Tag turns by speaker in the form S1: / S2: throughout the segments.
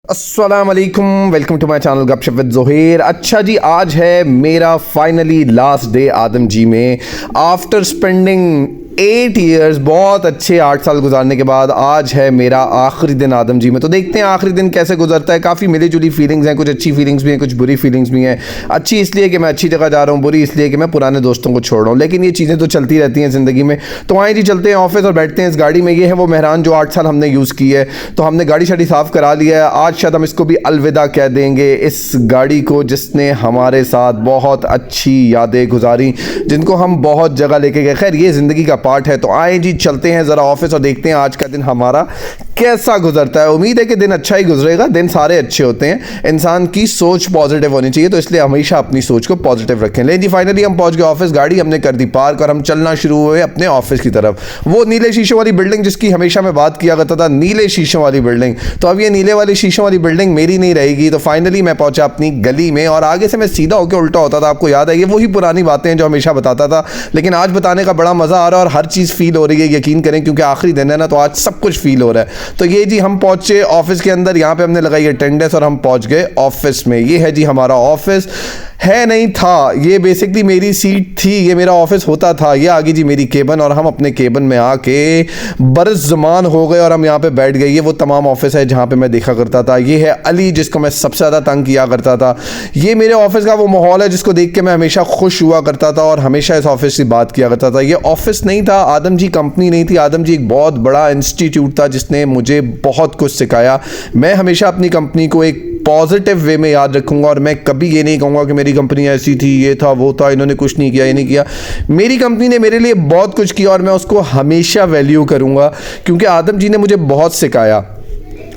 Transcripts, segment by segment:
S1: अस्सलाम वालेकुम, welcome to my channel गपशप विद ज़ोहेर। अच्छा जी, आज है मेरा फाइनली लास्ट डे आदम जी में। आफ्टर स्पेंडिंग 8 ईयर्स, बहुत अच्छे 8 साल गुजारने के बाद आज है मेरा आखिरी दिन आदम जी में। तो देखते हैं आखिरी दिन कैसे गुजरता है। काफ़ी मिली जुली फीलिंग्स हैं, कुछ अच्छी फीलिंग्स भी हैं, कुछ बुरी फीलिंग्स भी हैं। अच्छी इसलिए कि मैं अच्छी जगह जा रहा हूँ, बुरी इसलिए कि मैं पुराने दोस्तों को छोड़ रहा हूँ, लेकिन ये चीज़ें तो चलती रहती हैं ज़िंदगी में। तो आए जी, चलते हैं ऑफिस और बैठते हैं इस गाड़ी में। ये है वो मेहरान जो 8 साल हमने यूज़ की है। तो हमने गाड़ी शाड़ी साफ़ करा लिया है। आज शायद हम इसको भी अलविदा कह देंगे, इस गाड़ी को जिसने हमारे साथ बहुत अच्छी यादें गुजारी, जिनको हम बहुत जगह लेके गए। खैर, ये ज़िंदगी का पार्ट है। तो आए जी, चलते हैं ज़रा ऑफिस और देखते हैं आज का दिन हमारा कैसा गुजरता है। उम्मीद है कि दिन अच्छा ही गुजरेगा। दिन सारे अच्छे होते हैं, इंसान की सोच पॉजिटिव होनी चाहिए, तो इसलिए हमेशा अपनी सोच को पॉजिटिव रखें। लेकिन जी, फाइनली हम पहुंच गए ऑफिस। गाड़ी हमने कर दी पार्क और हम चलना शुरू हुए अपने ऑफिस की तरफ। वो नीले शीशों वाली बिल्डिंग जिसकी हमेशा मैं बात किया करता था, नीले शीशों वाली बिल्डिंग। तो अब ये नीले वाली शीशों वाली बिल्डिंग मेरी नहीं रहेगी। तो फाइनली मैं पहुंचा अपनी गली में और आगे से मैं सीधा होकर उल्टा होता था। आपको याद है, ये वही पुरानी बातें जो हमेशा बताता था, लेकिन आज बताने का बड़ा मज़ा आ रहा है और हर चीज़ फील हो रही है। यकीन करें, क्योंकि आखिरी दिन है ना, तो आज सब कुछ फील हो रहा है। तो ये जी, हम पहुंचे ऑफिस के अंदर। यहाँ पे हमने लगाई अटेंडेंस और हम पहुंच गए ऑफिस में। ये है जी हमारा ऑफिस। है नहीं था, ये बेसिकली मेरी सीट थी, ये मेरा ऑफिस होता था। ये आ गई जी मेरी केबिन और हम अपने केबिन में आके बरस ज़मान हो गए और हम यहाँ पे बैठ गए। ये वो तमाम ऑफिस है जहाँ पे मैं देखा करता था। ये है अली, जिसको मैं सबसे ज़्यादा तंग किया करता था। ये मेरे ऑफिस का वो माहौल है जिसको देख के मैं हमेशा खुश हुआ करता था और हमेशा इस ऑफिस से बात किया करता था। ये ऑफिस नहीं था, आदम जी कंपनी नहीं थी। आदम जी एक बहुत बड़ा इंस्टीट्यूट था जिसने मुझे बहुत कुछ सिखाया। मैं हमेशा अपनी कंपनी को एक पॉजिटिव वे में याद रखूंगा और मैं कभी ये नहीं कहूँगा कि मेरी कंपनी ऐसी थी, ये था, वो था, इन्होंने कुछ नहीं किया, ये नहीं किया। मेरी कंपनी ने मेरे लिए बहुत कुछ किया और मैं उसको हमेशा वैल्यू करूँगा, क्योंकि आदम जी ने मुझे बहुत सिखाया।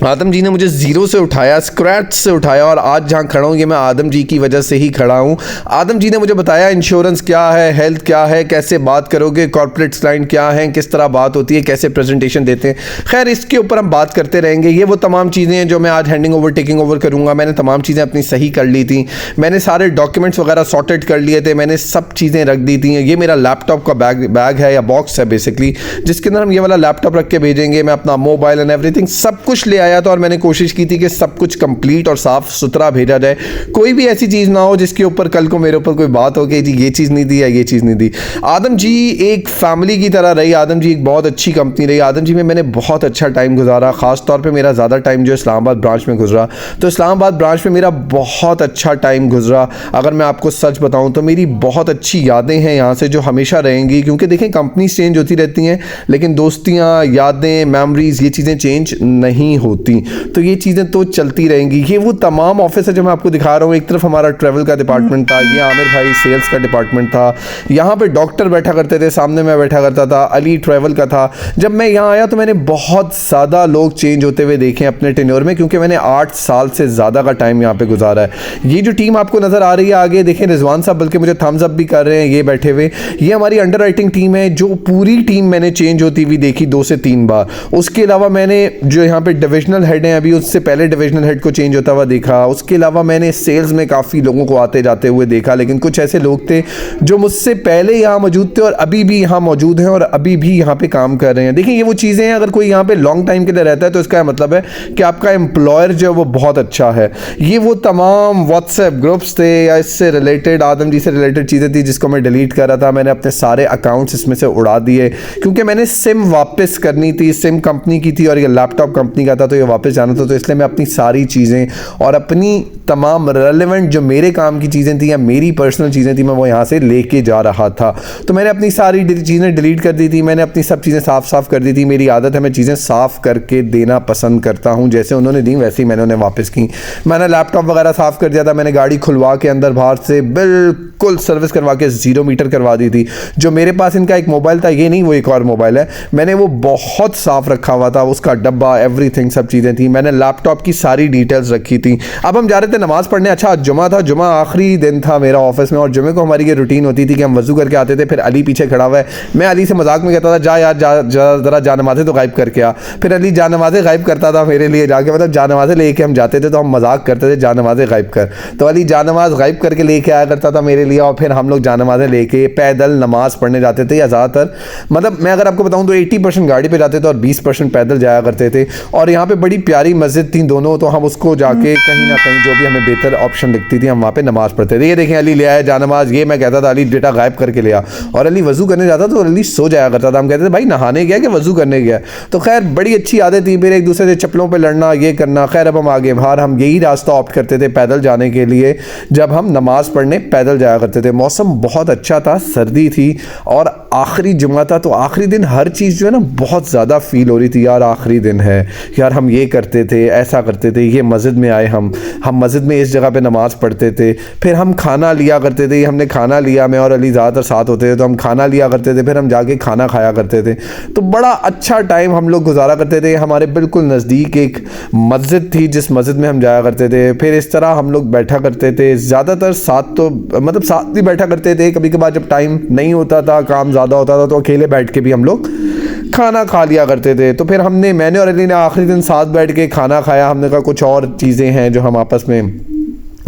S1: आदम जी ने मुझे ज़ीरो से उठाया, स्क्रैच से उठाया, और आज जहाँ खड़ा हूँ ये मैं आदम जी की वजह से ही खड़ा हूँ। आदम जी ने मुझे बताया इंश्योरेंस क्या है, हेल्थ क्या है, कैसे बात करोगे, कॉर्पोरेट क्लाइंट क्या है, किस तरह बात होती है, कैसे प्रेजेंटेशन देते हैं। खैर, इसके ऊपर हम बात करते रहेंगे। ये वो तमाम चीज़ें हैं जो मैं आज हैंडिंग ओवर टेकिंग ओवर करूँगा। मैंने तमाम चीज़ें अपनी सही कर ली थी। मैंने सारे डॉक्यूमेंट्स वगैरह सॉर्टेड कर लिए थे। मैंने सब चीज़ें रख दी थी। ये मेरा लैपटॉप का बैग है या बॉक्स है बेसिकली, जिसके अंदर हम ये वाला लैपटॉप रख के भेजेंगे। मैं अपना मोबाइल एंड एवरीथिंग सब कुछ ले आया था और मैंने कोशिश की थी कि सब कुछ कंप्लीट और साफ सुथरा भेजा जाए। कोई भी ऐसी चीज़ ना हो जिसके ऊपर कल को मेरे ऊपर कोई बात हो कि जी ये चीज़ नहीं दी या ये चीज़ नहीं दी। आदम जी एक फैमिली की तरह रही। आदम जी एक बहुत अच्छी कंपनी रही। आदम जी में मैंने बहुत अच्छा टाइम गुजारा। ख़ास तौर पे मेरा ज़्यादा टाइम जो इस्लामाबाद ब्रांच में गुजरा, तो इस्लामाबाद ब्रांच में मेरा बहुत अच्छा टाइम गुजरा। अगर मैं आपको सच बताऊँ तो मेरी बहुत अच्छी यादें हैं यहाँ से जो हमेशा रहेंगी, क्योंकि देखें कंपनी चेंज होती रहती हैं लेकिन दोस्तियाँ, यादें, मेमोरीज़, ये चीज़ें चेंज नहीं होती। तो ये चीज़ें तो चलती रहेंगी। ये वो तमाम ऑफिस है जो मैं आपको दिखा रहा हूँ। एक तरफ हमारा ट्रैवल का डिपार्टमेंट था, ये आमिर भाई सेल्स का डिपार्टमेंट था। यहाँ पे डॉक्टर बैठा करते थे, सामने मैं बैठा करता था। अली ट्रैवल का था। जब मैं यहाँ आया तो मैंने बहुत ज़्यादा लोग चेंज होते हुए देखे अपने टेन्योर में, क्योंकि मैंने 8 साल से ज़्यादा का टाइम यहाँ पे गुजारा है। ये जो टीम आपको नज़र आ रही है आगे, देखें रिजवान साहब बल्कि मुझे थम्स अप भी कर रहे हैं ये बैठे हुए। ये हमारी अंडर राइटिंग टीम है, जो पूरी टीम मैंने चेंज होती हुई देखी 2 से 3 बार। उसके अलावा मैंने जो यहाँ पे डिविजनल हेड हैं, अभी उससे पहले डिविजनल हेड को चेंज होता हुआ देखा। उसके अलावा मैंने सेल्स में काफ़ी लोगों को आते जाते हुए देखा, लेकिन कुछ ऐसे लोग थे जो मुझसे पहले यहाँ मौजूद थे और अभी भी यहाँ मौजूद हैं और अभी भी यहाँ पे काम कर रहे हैं। देखिए, ये वो चीज़ें हैं, अगर कोई यहाँ पे लॉन्ग टाइम के लिए रहता है तो इसका मतलब है कि आपका एम्प्लॉयर जो है वो बहुत अच्छा है। ये वो तमाम व्हाट्सएप ग्रुप्स थे या इससे रिलेटेड, आदम जी से रिलेटेड चीज़ें थी जिसको मैं डिलीट कर रहा था। मैंने अपने सारे अकाउंट्स इसमें से उड़ा दिए, क्योंकि मैंने सिम वापस करनी थी। सिम कंपनी की थी और ये लैपटॉप कंपनी का था, तो ये वापस जाना था। तो इसलिए मैं अपनी सारी चीज़ें और अपनी तमाम रेलेवेंट जो मेरे काम की चीज़ें थी या मेरी पर्सनल चीज़ें थी, मैं वो यहाँ से लेके जा रहा था। तो मैंने अपनी सारी चीज़ें डिलीट कर दी थी। मैंने अपनी सब चीज़ें साफ़ कर दी थी। मेरी आदत है, मैं चीज़ें साफ़ करके देना पसंद करता हूँ। जैसे उन्होंने दी वैसे ही मैंने उन्हें वापस की। मैंने लैपटॉप वगैरह साफ़ कर दिया था। मैंने गाड़ी खुलवा के अंदर बाहर से बिल्कुल सर्विस करवा के 0 मीटर करवा दी थी। जो मेरे पास इनका एक मोबाइल था, ये नहीं, वो एक और मोबाइल है, मैंने वो बहुत साफ़ रखा हुआ था। उसका डब्बा, एवरीथिंग, सब चीज़ें थी। मैंने लैपटॉप की सारी डिटेल्स रखी थी। अब हम जा रहे थे नमाज़ पढ़ने। अच्छा, जुमा था, जुमा आखिरी दिन था मेरा ऑफिस में, और जुमे को हमारी ये रूटीन होती थी कि हम वज़ू करके आते थे। फिर अली पीछे खड़ा हुआ है, मैं अली से मजाक में कहता था, जा यार ज़रा जा नमाज़ें तो गायब करके आ। फिर अली जा नमाज़ें गायब करता था मेरे लिए जाके, मतलब जा नमाज़ें लेके हम जाते थे तो हम मजाक करते थे, जा नमाज़ें गायब कर। तो अली जा नमाज़ गायब करके लेके आया करता था मेरे लिए, और फिर हम लोग जा नमाज़ें लेके पैदल नमाज़ पढ़ने जाते थे। या ज़्यादातर, मतलब मैं अगर आपको बताऊँ तो 80% गाड़ी पर जाते थे और 20% पैदल जाया करते थे। और यहाँ पे बड़ी प्यारी मस्जिद थी दोनों, तो हम उसको जाके कहीं ना कहीं जो भी हमें बेहतर ऑप्शन दिखती थी हम वहाँ पे नमाज़ पढ़ते थे। ये देखें अली ले आया जानमाज, ये मैं कहता था अली डेटा गायब करके ले आ, और अली वज़ू करने जाता तो अली सो जाया करता था। हम कहते थे भाई नहाने गया कि वज़ू करने गया। तो खैर बड़ी अच्छी आदत थी, फिर एक दूसरे से चप्पलों पर लड़ना, ये करना। खैर अब हम आगे बाहर हम यही रास्ता ऑप्ट करते थे पैदल जाने के लिए, जब हम नमाज़ पढ़ने पैदल जाया करते थे। मौसम बहुत अच्छा था, सर्दी थी और आखिरी जुमा था, तो आखिरी दिन हर चीज़ जो है ना बहुत ज़्यादा फील हो रही थी, यार आखिरी दिन है, यार हम ये करते थे, ऐसा करते थे, ये मस्जिद में आए हम मस्जिद में इस जगह पे नमाज़ पढ़ते थे, फिर हम खाना लिया करते थे। हमने खाना लिया, मैं और अली ज़्यादातर साथ होते थे तो हम खाना लिया करते थे, फिर हम जाके खाना खाया करते थे। तो बड़ा अच्छा टाइम हम लोग गुजारा करते थे। हमारे बिल्कुल नज़दीक एक मस्जिद थी जिस मस्जिद में हम जाया करते थे, फिर इस तरह हम लोग बैठा करते थे। ज़्यादातर साथ तो मतलब साथ ही बैठा करते थे, कभी कभार जब टाइम नहीं होता था, काम ज़्यादा होता था, तो अकेले बैठ के भी हम लोग खाना खा लिया करते थे। तो फिर मैंने और अली ने आखिरी दिन साथ बैठ के खाना खाया। हमने कहा कुछ और चीज़ें हैं जो हम आपस में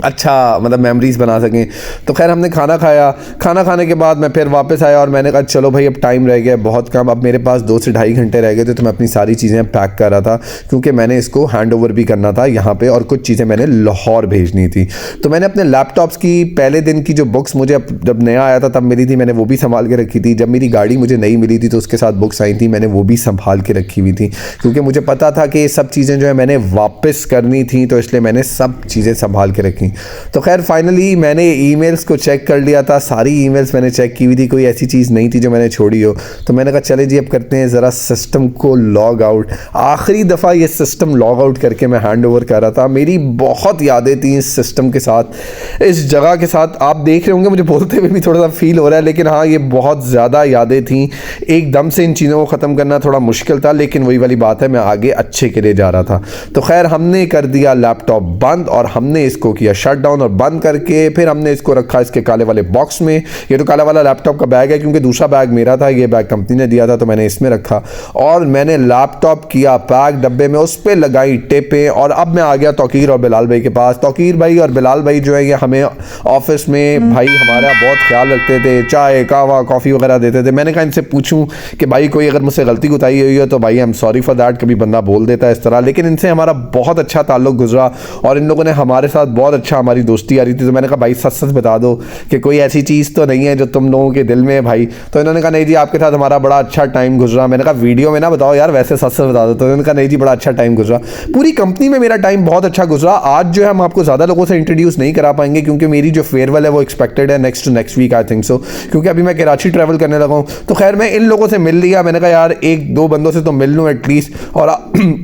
S1: अच्छा मतलब मेमोरीज़ बना सकें। तो खैर हमने खाना खाया, खाना खाने के बाद मैं फिर वापस आया और मैंने कहा चलो भाई अब टाइम रह गया बहुत कम, अब मेरे पास 2 से ढाई घंटे रह गए थे, तो मैं अपनी सारी चीज़ें पैक कर रहा था क्योंकि मैंने इसको हैंड ओवर भी करना था यहाँ पे, और कुछ चीज़ें मैंने लाहौर भेजनी थी। तो मैंने अपने लैपटॉप्स की पहले दिन की जो बुक्स मुझे जब नया आया था तब मिली थी, मैंने वो भी संभाल के रखी थी। जब मेरी गाड़ी मुझे नई मिली थी तो उसके साथ बुक्स आई थी, मैंने वो भी संभाल के रखी हुई थी क्योंकि मुझे पता था कि ये सब चीज़ें जो है मैंने वापस करनी थी, तो इसलिए मैंने सब चीज़ें संभाल के रखी। तो खैर फाइनली मैंने ईमेल्स को चेक कर लिया था, सारी ईमेल्स मैंने चेक की हुई थी, कोई ऐसी चीज़ नहीं थी जो मैंने छोड़ी हो। तो मैंने कहा चले जी अब करते हैं ज़रा सिस्टम को लॉग आउट। आखिरी दफ़ा ये सिस्टम लॉग आउट करके मैं हैंड ओवर कर रहा था। मेरी बहुत यादें थी इस सिस्टम के साथ, इस जगह के साथ। आप देख रहे होंगे मुझे बोलते हुए भी थोड़ा सा फील हो रहा है, लेकिन हाँ ये बहुत ज़्यादा यादें थी। एकदम से इन चीज़ों को ख़त्म करना थोड़ा मुश्किल था, लेकिन वही वाली बात है मैं आगे अच्छे के लिए जा रहा था। तो खैर हमने कर दिया लैपटॉप बंद और हमने इसको किया शट डाउन, और बंद करके फिर हमने इसको रखा इसके काले वाले बॉक्स में। ये तो काला वाला लैपटॉप का बैग है क्योंकि दूसरा बैग मेरा था, ये बैग कंपनी ने दिया था, तो मैंने इसमें रखा और मैंने लैपटॉप किया पैक डब्बे में, उस पर लगाई टेपें। और अब मैं आ गया तौकीर और बिलाल भाई के पास। तौकीर भाई और बिलाल भाई जो है ये हमें ऑफिस में भाई हमारा बहुत ख्याल रखते थे, चाय कहवा कॉफ़ी वगैरह देते थे। मैंने कहा इनसे पूछूं कि भाई कोई अगर मुझसे गलती कोताही हुई हो तो भाई I am sorry for that, कभी बंदा बोल देता है इस तरह, लेकिन इनसे हमारा बहुत अच्छा ताल्लुक गुजरा और इन लोगों ने हमारे साथ बहुत अच्छा हमारी दोस्ती आ रही थी। तो मैंने कहा भाई सच सच बता दो कि कोई ऐसी चीज़ तो नहीं है जो तुम लोगों के दिल में है भाई। तो इन्होंने कहा नहीं जी आपके साथ हमारा बड़ा अच्छा टाइम गुजरा। मैंने कहा वीडियो में ना बताओ यार, वैसे सच सच बता दो। तो इन्होंने कहा नहीं जी बड़ा अच्छा टाइम गुजरा, पूरी कंपनी में मेरा टाइम बहुत अच्छा गुजरा। आज जो है हम आपको ज़्यादा लोगों से इंट्रोड्यूस नहीं करा पाएंगे क्योंकि मेरी जो फेयरवेल है वो एक्सपेक्टेड है next week I think so, क्योंकि अभी मैं कराची ट्रैवल करने लगा हूँ। तो खैर मैं इन लोगों से मिल लिया, मैंने कहा यार एक दो बंदों से तो मिल लूँ एटलीस्ट, और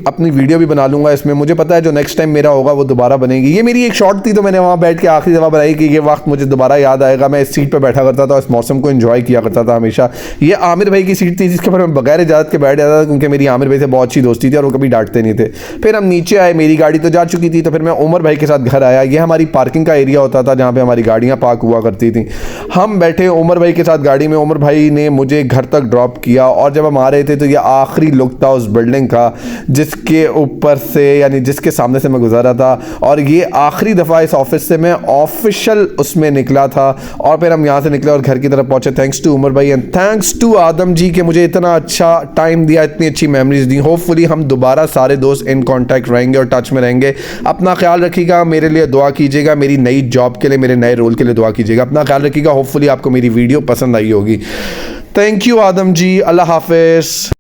S1: अपनी वीडियो भी बना लूँगा इसमें। मुझे पता है जो नेक्स्ट टाइम मेरा होगा वो दोबारा बनेगी। ये मेरी एक शॉर्ट थी तो मैंने वहाँ बैठ के आखिरी दफ़ा बनाई कि ये वक्त मुझे दोबारा याद आएगा। मैं इस सीट पर बैठा करता था, इस मौसम को एंजॉय किया करता था हमेशा। ये आमिर भाई की सीट थी जिसके पर मैं बगैर इजाज़त के बैठ जाता था क्योंकि मेरी आमिर भाई से बहुत अच्छी दोस्ती थी और वो कभी डांटते नहीं थे। फिर हम नीचे आए, मेरी गाड़ी तो जा चुकी थी, तो फिर मैं उमर भाई के साथ घर आया। ये हमारी पार्किंग का एरिया होता था जहाँ पे हमारी गाड़ियाँ पार्क हुआ करती थी। हम बैठे उमर भाई के साथ गाड़ी में, उमर भाई ने मुझे घर तक ड्रॉप किया और जब हम आ रहे थे तो ये आखिरी लुक था उस बिल्डिंग का जिसके ऊपर से यानी जिसके सामने से मैं गुजरा था, और ये आखिरी दफ़ा इस ऑफिस से मैं ऑफिशियल उसमें निकला था। और फिर हम यहाँ से निकले और घर की तरफ पहुँचे। थैंक्स टू उमर भाई एंड थैंक्स टू आदम जी कि मुझे इतना अच्छा टाइम दिया, इतनी अच्छी मेमोरीज दी। होपफुली हम दोबारा सारे दोस्त इन कांटेक्ट रहेंगे और टच में रहेंगे। अपना ख्याल रखिएगा, मेरे लिए दुआ कीजिएगा, मेरी नई जॉब के लिए, मेरे नए रोल के लिए दुआ कीजिएगा। अपना ख्याल रखिएगा। होपफुली आपको मेरी वीडियो पसंद आई होगी। थैंक यू आदम जी, अल्लाह हाफिज़।